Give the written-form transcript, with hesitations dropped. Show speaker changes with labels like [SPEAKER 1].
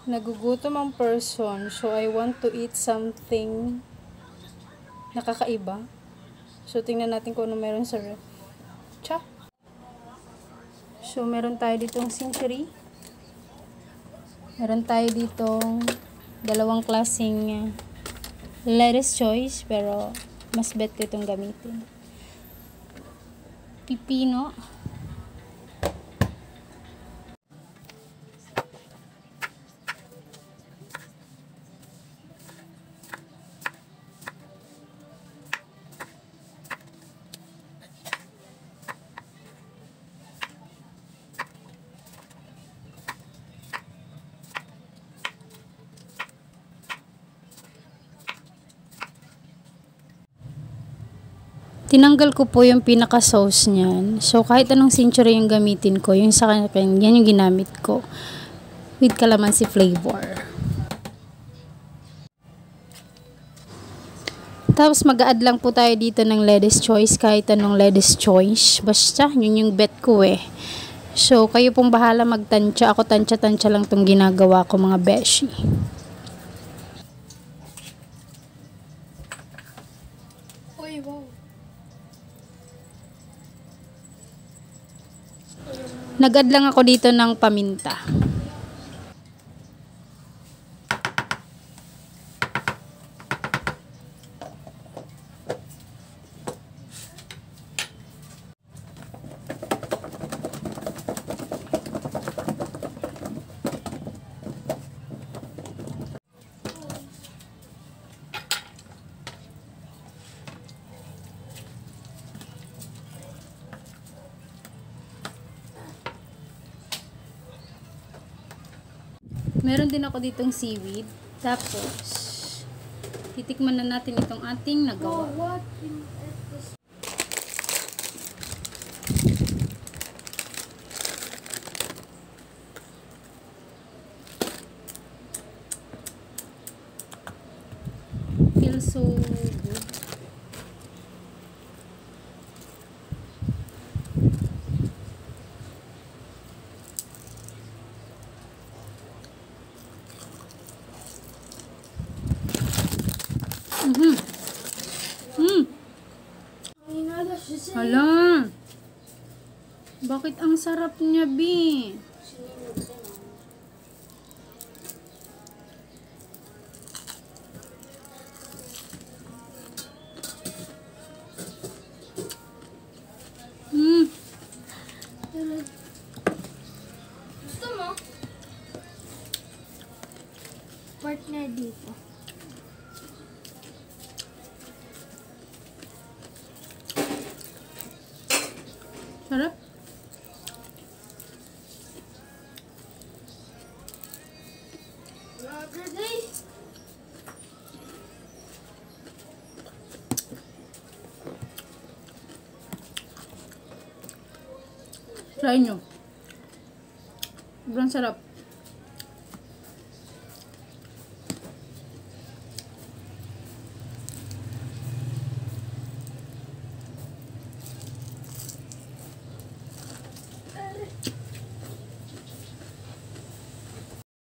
[SPEAKER 1] Nagugutom ang person, so I want to eat something nakakaiba. So, tingnan natin kung ano meron sa ref. Cha! So, meron tayo ditong Century. Meron tayo ditong dalawang klaseng lettuce choice, pero mas bet ko itong gamitin. Pipino. Tinanggal ko po yung pinaka-sauce niyan. So, kahit anong Century yung gamitin ko, yung sa akin, yan yung ginamit ko. With calamansi flavor. Tapos, mag-a-add lang po tayo dito ng lettuce choice. Kahit anong lettuce choice. Basta, yun yung bet ko eh. So, kayo pong bahala magtansya. Ako tansya-tansya lang tong ginagawa ko, mga beshi. Uy, wow. Nag-add lang ako dito ng paminta. Meron din ako ditong seaweed. Tapos, titikman na natin itong ating nagawa. Feels so good. Hala! Bakit ang sarap niya, Bi?
[SPEAKER 2] Gusto mo? Partner dito.
[SPEAKER 1] Sarap?
[SPEAKER 2] Another day.
[SPEAKER 1] Try nyo. Sobrang sarap.